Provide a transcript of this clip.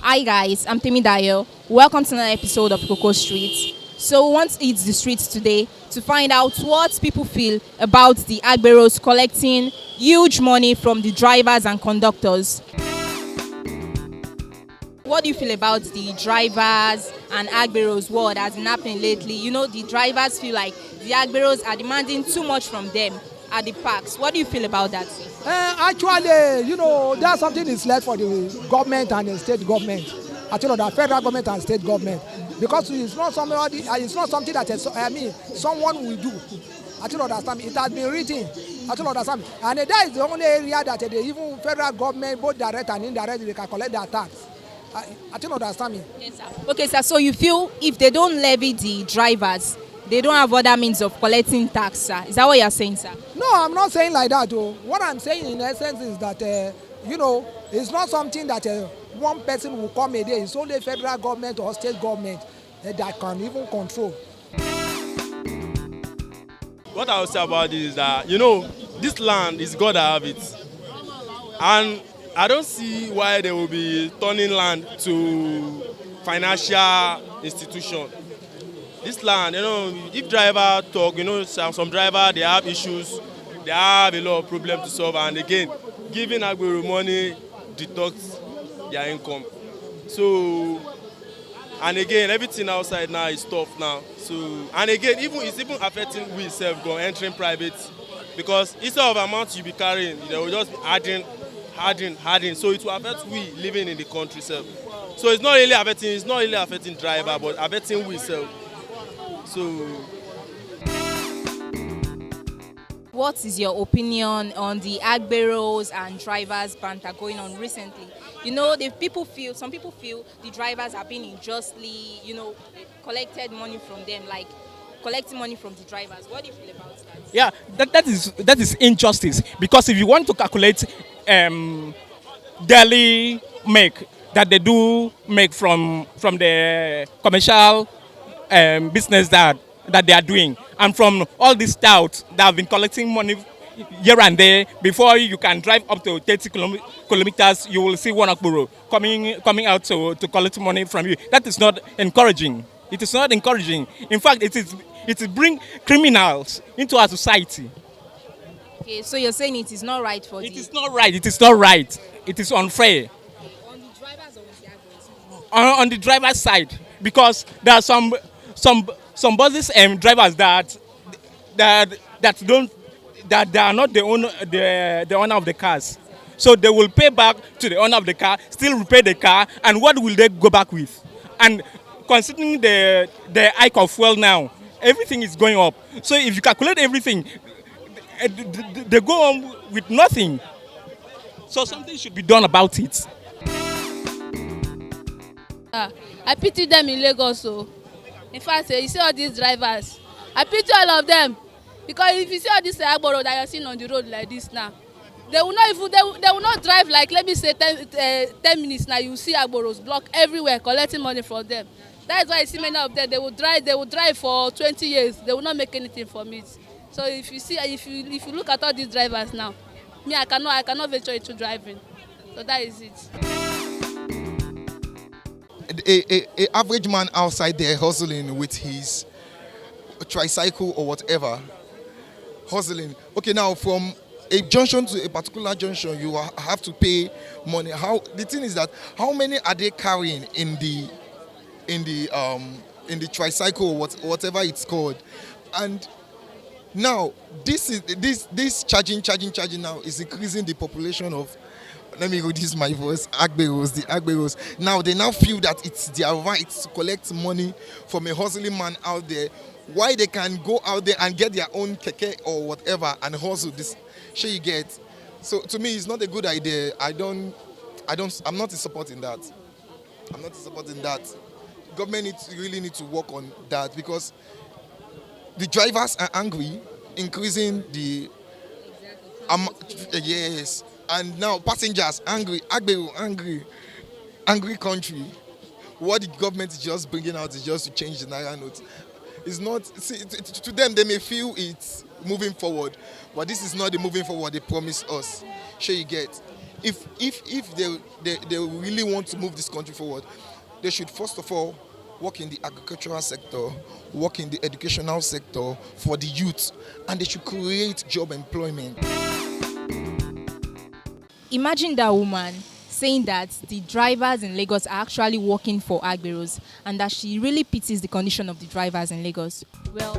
Hi guys, I'm Timidayo. Welcome to another episode of KOKO Street. So we want to hit the streets today to find out what people feel about the Agberos collecting huge money from the drivers and conductors. What do you feel about the drivers and Agberos war that has been happening lately? You know, the drivers feel like the Agberos are demanding too much from them at the parks. What do you feel about that? There's something is left for the government and the state government. The federal government and state government, because it's not something that someone will do. Understand me. It has been written. Understand me. And that is the only area that the even federal government, both direct and indirect, they can collect their tax. Understand me. Yes, sir. Okay, sir. So you feel if they don't levy the drivers, they don't have other means of collecting tax, sir? Is that what you're saying, sir? No, I'm not saying like that. What I'm saying in essence is that, it's not something that one person will come a day. It's only federal government or state government that can even control. What I will say about this is that, this land is God that have it. And I don't see why they will be turning land to financial institution. This land, if driver talk, some driver, they have issues, they have a lot of problems to solve, and again, giving Agbero money deducts their income. So, and again, everything outside now is tough now. So, and again, it's even affecting we self go entering private, because instead of amount you be carrying, they will just be adding. So it will affect we living in the country self. So it's not really affecting driver, but affecting we self. So, what is your opinion on the Agberos and drivers banter going on recently? Some people feel the drivers are being unjustly, collected money from them, like collecting money from the drivers. What do you feel about that? Yeah, that is injustice, because if you want to calculate daily make that they do make from the commercial business that they are doing, and from all these touts that have been collecting money here and there, before you can drive up to 30 kilometers, you will see one Agbero coming out to collect money from you. That is not encouraging. It is not encouraging. In fact, it is bring criminals into our society. Okay, so you're saying it is not right for It is not right. It is not right. It is unfair. On the drivers or on the Agberos? On the driver's side, because there are some buses and drivers that they are not the owner of the cars, so they will pay back to the owner of the car, still repair the car, and what will they go back with? And considering the hike of fuel now, everything is going up. So if you calculate everything, they go on with nothing. So something should be done about it. I pity them in Lagos. So, in fact, you see all these drivers, I pity all of them, because if you see all this Agbero that you're seeing on the road like this now, they will not drive like, let me say 10 minutes now. You see Agberos block everywhere collecting money from them. That is why I see many of them. They will drive for 20 years. They will not make anything from it. So if you look at all these drivers now, me, I cannot venture into driving. So that is it. A average man outside there hustling with his tricycle or whatever, hustling. Okay, now from a junction to a particular junction, you have to pay money. The thing is that how many are they carrying in the tricycle or whatever it's called? And now this charging now is increasing the population of, let me reduce my voice, the Agberos. Now they now feel that it's their right to collect money from a hustling man out there. Why they can go out there and get their own keke or whatever and hustle this shit you get. So to me, it's not a good idea. I'm not supporting that. I'm not supporting that. Government really need to work on that, because the drivers are angry, increasing the yes. And now passengers angry, Agbero angry country. What the government is just bringing out is just to change the Naira note. It's not, to them they may feel it's moving forward, but this is not the moving forward they promised us. Sure you get. If they really want to move this country forward, they should first of all work in the agricultural sector, work in the educational sector for the youth, and they should create job employment. Imagine that woman saying that the drivers in Lagos are actually working for Agberos and that she really pities the condition of the drivers in Lagos. Well,